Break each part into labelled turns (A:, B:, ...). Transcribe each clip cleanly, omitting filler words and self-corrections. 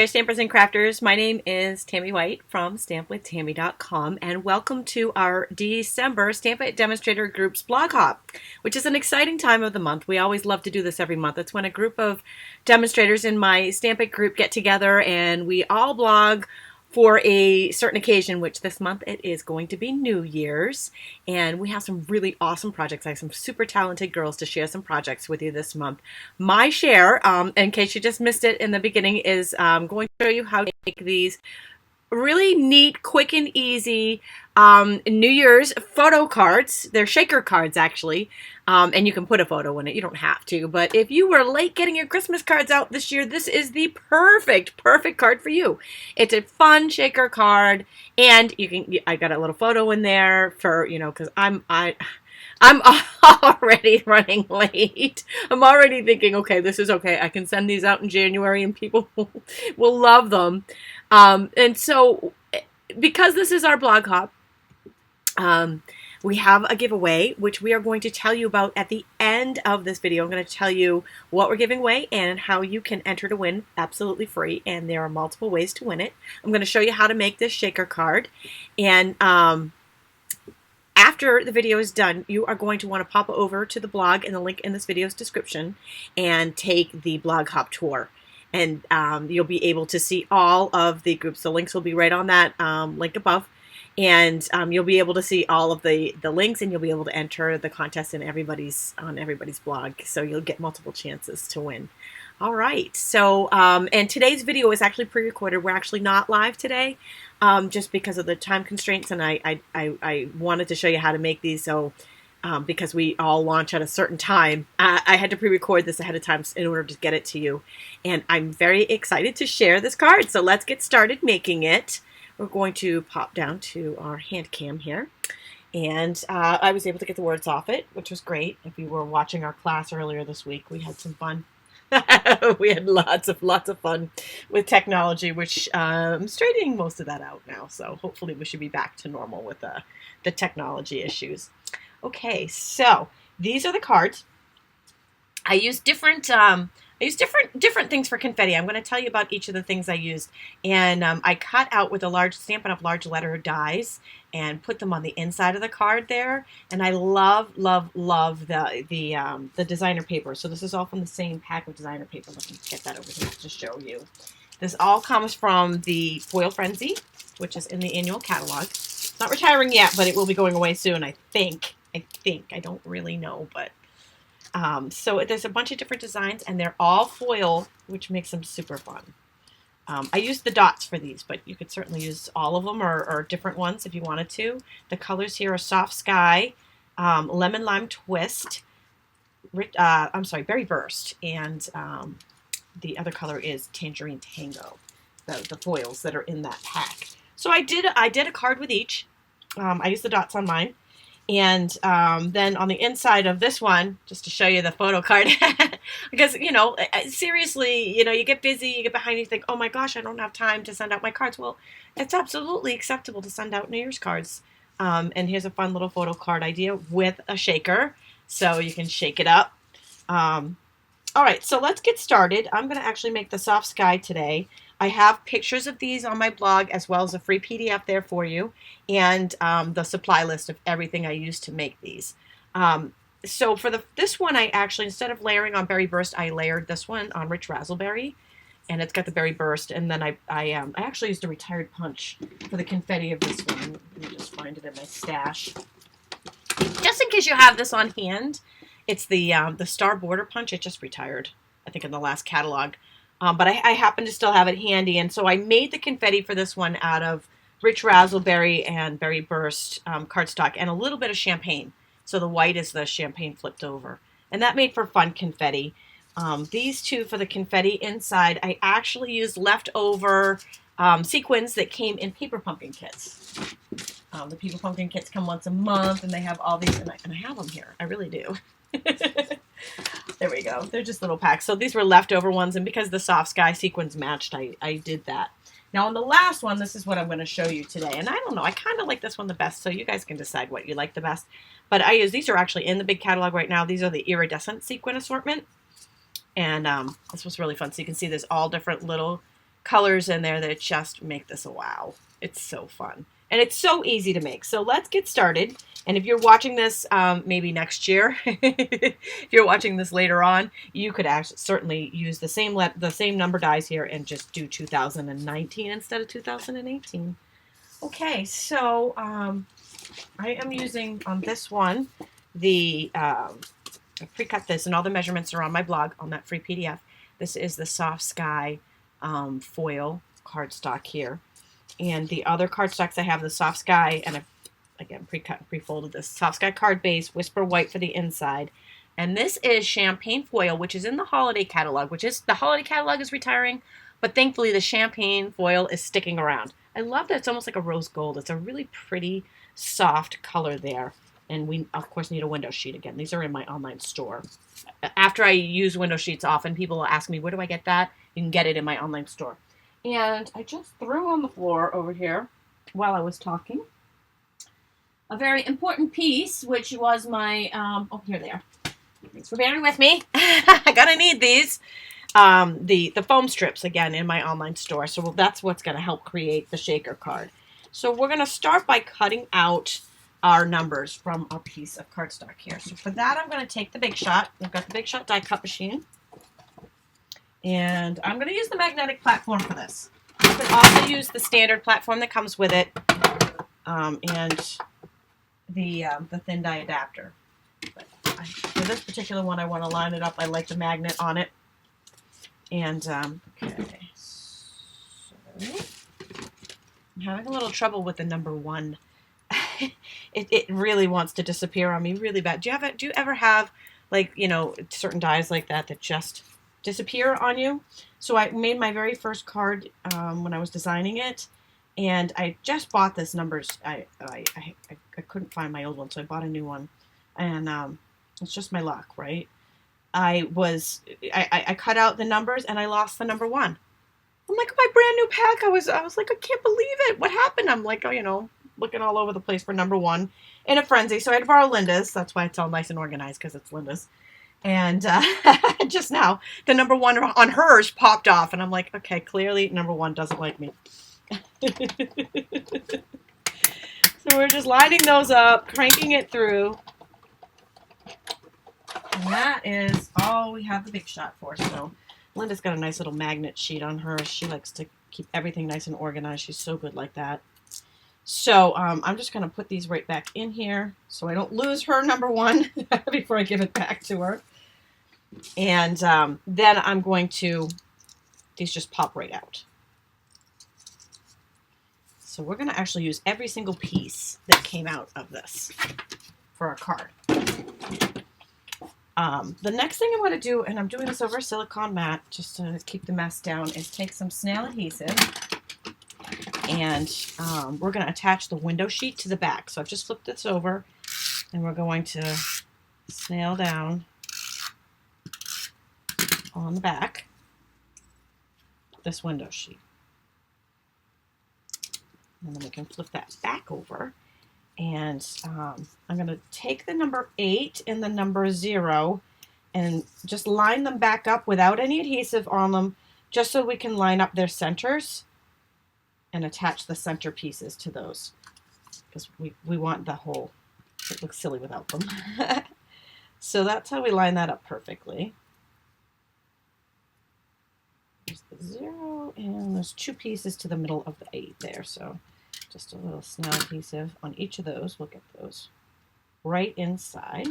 A: there, Stampers and Crafters. My name is Tami White from stampwithtami.com, and welcome to our December Stamp It Demonstrator Groups blog hop, which is an exciting time of the month. We always love to do this every month. It's when a group of demonstrators in my Stamp It group get together and we all blog for a certain occasion, which this month it is going to be New Year's. And we have some really awesome projects. I have some super talented girls to share some projects with you this month. My share, in case you just missed it in the beginning, is going to show you how to make these really neat, quick and easy New Year's photo cards. They're shaker cards, actually. And you can put a photo in it. You don't have to. But if you were late getting your Christmas cards out this year, this is the perfect card for you. It's a fun shaker card. And you can, I got a little photo in there for, you know, because I'm already running late. I'm already thinking, okay, this is okay. I can send these out in January and people will love them. And so because this is our blog hop, we have a giveaway, which we are going to tell you about at the end of this video. I'm going to tell you what we're giving away and how you can enter to win absolutely free. And there are multiple ways to win it. I'm going to show you how to make this shaker card. And after the video is done, you are going to want to pop over to the blog and the link in this video's description and take the blog hop tour. And you'll be able to see all of the groups. The links will be right on that link above. And you'll be able to see all of the links, and you'll be able to enter the contest on everybody's blog. So you'll get multiple chances to win. All right. So and today's video is actually pre-recorded. We're actually not live today, just because of the time constraints. And I wanted to show you how to make these. So because we all launch at a certain time, I had to pre-record this ahead of time in order to get it to you. And I'm very excited to share this card. So let's get started making it. We're going to pop down to our hand cam here. And I was able to get the words off it, which was great. If you were watching our class earlier this week, we had some fun. We had lots of fun with technology, which I'm straightening most of that out now. So hopefully we should be back to normal with the technology issues. Okay, so these are the cards. I use different things for confetti. I'm going to tell you about each of the things I used. And I cut out with a large Stampin' Up! Large letter dies and put them on the inside of the card there. And I love the designer paper. So this is all from the same pack of designer paper. Let me get that over here to show you. This all comes from the Foil Frenzy, which is in the annual catalog. It's not retiring yet, but it will be going away soon, I think. I don't really know, but so there's a bunch of different designs, and they're all foil, which makes them super fun. I used the dots for these, but you could certainly use all of them or different ones if you wanted to. The colors here are Soft Sky, Lemon Lime Twist, Berry Burst, and the other color is Tangerine Tango, the foils that are in that pack. So I did a card with each. I used the dots on mine. And then on the inside of this one, just to show you the photo card, because, you know, seriously, you know, you get busy, you get behind, you think, oh my gosh, I don't have time to send out my cards. Well, it's absolutely acceptable to send out New Year's cards. And here's a fun little photo card idea with a shaker, so you can shake it up. All right, so let's get started. I'm going to actually make the Soft Sky today. I have pictures of these on my blog, as well as a free PDF there for you, and the supply list of everything I used to make these. So for this one, I actually, instead of layering on Berry Burst, I layered this one on Rich Razzleberry, and it's got the Berry Burst. And then I actually used a retired punch for the confetti of this one. Let me just find it in my stash. Just in case you have this on hand, it's the Star Border Punch. It just retired, I think, in the last catalog. But I happen to still have it handy, and so I made the confetti for this one out of Rich Razzleberry and Berry Burst cardstock and a little bit of champagne. So the white is the champagne flipped over. And that made for fun confetti. These two for the confetti inside, I actually used leftover sequins that came in paper pumpkin kits. The paper pumpkin kits come once a month, and they have all these, and I have them here. I really do. There we go. They're just little packs. So these were leftover ones, and because the Soft Sky sequins matched, I did that. Now on the last one, this is what I'm going to show you today. And I don't know, I kind of like this one the best, so you guys can decide what you like the best. But these are actually in the big catalog right now. These are the iridescent sequin assortment. And this was really fun. So you can see there's all different little colors in there that just make this a wow. It's so fun. And it's so easy to make. So let's get started. And if you're watching this maybe next year, if you're watching this later on, you could actually certainly use the same number dies here and just do 2019 instead of 2018. Okay, so I am using on this one I pre-cut this, and all the measurements are on my blog on that free PDF. This is the Soft Sky foil cardstock here. And the other cardstocks I have, the Soft Sky, and I've, again, pre-cut and pre-folded this Soft Sky card base, Whisper White for the inside. And this is Champagne Foil, which is in the holiday catalog, the holiday catalog is retiring, but thankfully the Champagne Foil is sticking around. I love that it's almost like a rose gold. It's a really pretty, soft color there. And we, of course, need a window sheet again. These are in my online store. After I use window sheets often, people will ask me, where do I get that? You can get it in my online store. And I just threw on the floor over here while I was talking a very important piece, which was my, oh, here they are. Thanks for bearing with me. I'm gonna need these. The foam strips, again, in my online store. So that's what's going to help create the shaker card. So we're going to start by cutting out our numbers from our piece of cardstock here. So for that, I'm going to take the Big Shot. I've got the Big Shot die cut machine. And I'm going to use the magnetic platform for this. You can also use the standard platform that comes with it, and the thin die adapter. But for this particular one, I want to line it up. I like the magnet on it. And, okay, so I'm having a little trouble with the number 1. It really wants to disappear on me really bad. Do you ever have, like, you know, certain dies like that just disappear on you? So I made my very first card when I was designing it, and I just bought this numbers. I couldn't find my old one, so I bought a new one, and it's just my luck, right? I cut out the numbers and I lost the number 1. I'm like, my brand new pack. I was like, I can't believe it. What happened? I'm like, oh, you know, looking all over the place for number 1 in a frenzy. So I had to borrow Linda's. That's why it's all nice and organized, because it's Linda's. And just now, the number 1 on hers popped off, and I'm like, okay, clearly number 1 doesn't like me. So we're just lining those up, cranking it through. And that is all we have the Big Shot for. So Linda's got a nice little magnet sheet on hers. She likes to keep everything nice and organized. She's so good like that. So I'm just going to put these right back in here so I don't lose her number 1 before I give it back to her. And then I'm going to, these just pop right out. So we're going to actually use every single piece that came out of this for our card. The next thing I'm going to do, and I'm doing this over a silicone mat just to keep the mess down, is take some snail adhesive, and we're going to attach the window sheet to the back. So I've just flipped this over, and we're going to snail down on the back this window sheet. And then we can flip that back over. And I'm going to take the number 8 and the number 0 and just line them back up without any adhesive on them, just so we can line up their centers and attach the center pieces to those, because we want the whole, it looks silly without them. So that's how we line that up perfectly. There's the 0, and there's 2 pieces to the middle of the 8 there, so just a little snail adhesive on each of those. We'll get those right inside.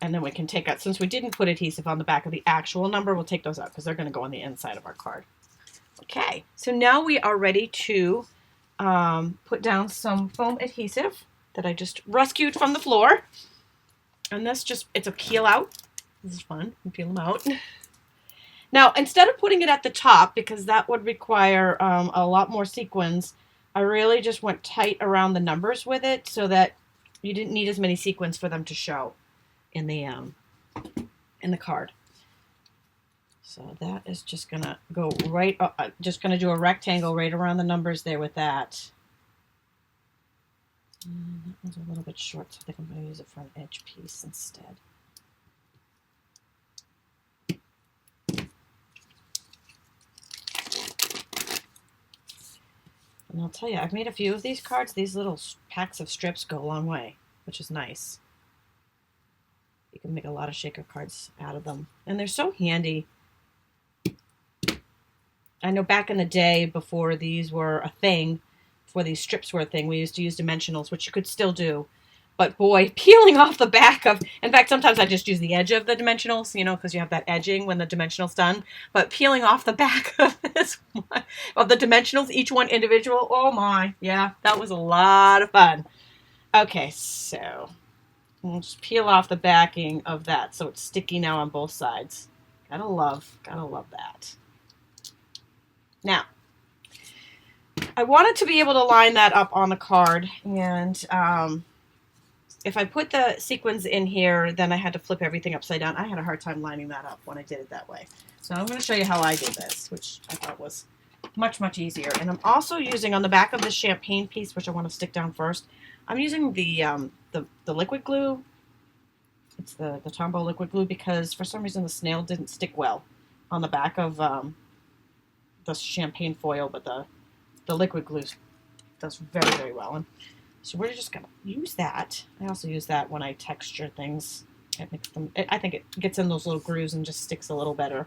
A: And then we can take out, since we didn't put adhesive on the back of the actual number, we'll take those out because they're going to go on the inside of our card. Okay, so now we are ready to put down some foam adhesive that I just rescued from the floor. And this just, it's a peel out. This is fun, you peel them out. Now, instead of putting it at the top, because that would require a lot more sequins, I really just went tight around the numbers with it so that you didn't need as many sequins for them to show in the card. So that is just going to go right, just going to do a rectangle right around the numbers there with that. That one's a little bit short, so I think I'm going to use it for an edge piece instead. And I'll tell you, I've made a few of these cards. These little packs of strips go a long way, which is nice. You can make a lot of shaker cards out of them. And they're so handy. I know back in the day, before these were a thing, before these strips were a thing, we used to use dimensionals, which you could still do. But boy, peeling off the back of, in fact, sometimes I just use the edge of the dimensionals, you know, because you have that edging when the dimensional's done. But peeling off the back of this one, of the dimensionals, each one individual, oh my, yeah, that was a lot of fun. Okay, so we'll just peel off the backing of that so it's sticky now on both sides. Gotta love that. Now, I wanted to be able to line that up on the card, and if I put the sequins in here, then I had to flip everything upside down. I had a hard time lining that up when I did it that way. So I'm going to show you how I did this, which I thought was much, much easier. And I'm also using, on the back of this champagne piece, which I want to stick down first, I'm using the liquid glue. It's the Tombow liquid glue, because for some reason the snail didn't stick well on the back of the champagne foil, but the liquid glue does very, very well. And so we're just going to use that. I also use that when I texture things. It makes them, I think it gets in those little grooves and just sticks a little better.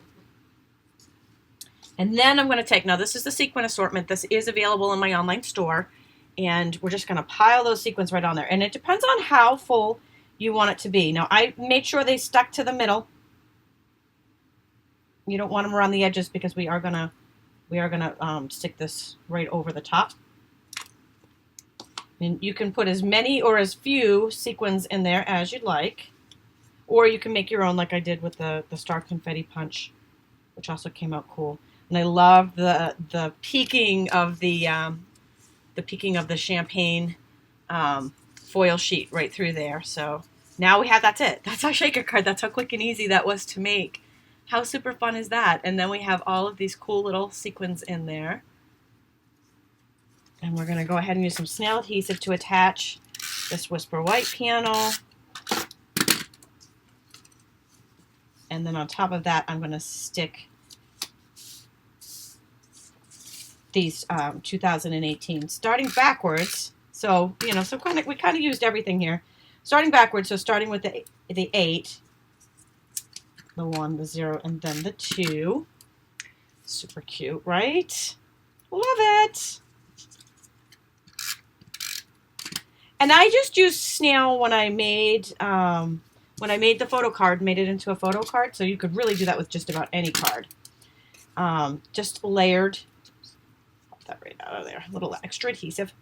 A: And then I'm going to take, now this is the sequin assortment. This is available in my online store. And we're just going to pile those sequins right on there. And it depends on how full you want it to be. Now I made sure they stuck to the middle. You don't want them around the edges, because we are gonna stick this right over the top. And you can put as many or as few sequins in there as you'd like, or you can make your own, like I did with the Star Confetti Punch, which also came out cool. And I love the peaking of the champagne foil sheet right through there. So now we have, that's it. That's our shaker card. That's how quick and easy that was to make. How super fun is that? And then we have all of these cool little sequins in there. And we're going to go ahead and use some snail adhesive to attach this Whisper White panel. And then on top of that, I'm going to stick these 2018, starting backwards. So, you know, we kind of used everything here. Starting backwards, so starting with the 8, the 1, the 0, and then the 2. Super cute, right? Love it. And I just used snail when I made the photo card, made it into a photo card. So you could really do that with just about any card. Just layered. Pop that right out of there. A little extra adhesive.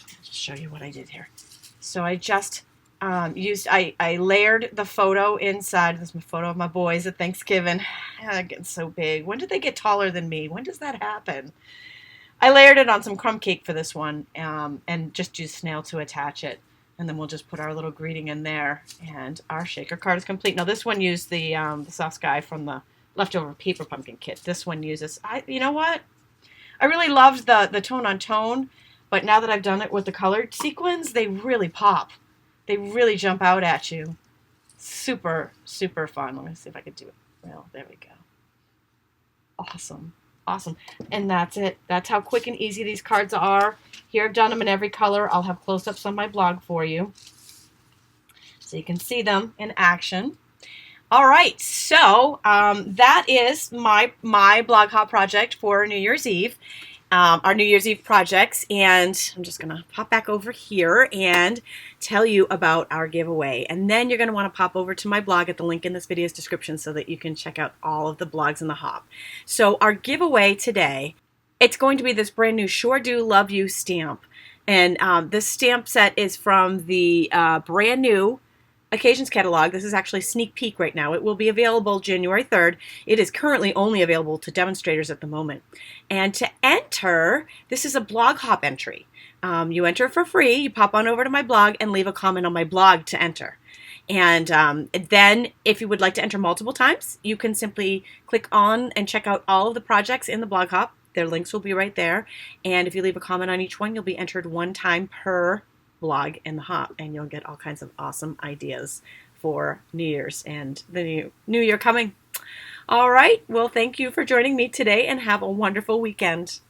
A: I'll just show you what I did here. So I just I layered the photo inside. This is my photo of my boys at Thanksgiving. They're getting so big. When did they get taller than me? When does that happen? I layered it on some crumb cake for this one, and just used snail to attach it. And then we'll just put our little greeting in there, and our shaker card is complete. Now this one used the soft sky from the leftover paper pumpkin kit. This one uses, you know what? I really loved the tone on tone, but now that I've done it with the colored sequins, they really pop. They really jump out at you. Super, super fun. Let me see if I can do it. Well, there we go. Awesome. Awesome. And that's it. That's how quick and easy these cards are. Here I've done them in every color. I'll have close-ups on my blog for you, so you can see them in action. All right, so that is my blog hop project for New Year's Eve. Our New Year's Eve projects, and I'm just going to pop back over here and tell you about our giveaway. And then you're going to want to pop over to my blog at the link in this video's description so that you can check out all of the blogs in the hop. So our giveaway today, it's going to be this brand new Sure Do Love You stamp. And this stamp set is from the brand new Occasions catalog. This is actually sneak peek right now. It will be available January 3rd. It is currently only available to demonstrators at the moment. And to enter, this is a blog hop entry. You enter for free. You pop on over to my blog and leave a comment on my blog to enter. And then if you would like to enter multiple times, you can simply click on and check out all of the projects in the blog hop. Their links will be right there. And if you leave a comment on each one, you'll be entered one time per blog in the hop, and you'll get all kinds of awesome ideas for New Year's and the new year coming. All right, well, thank you for joining me today, and have a wonderful weekend.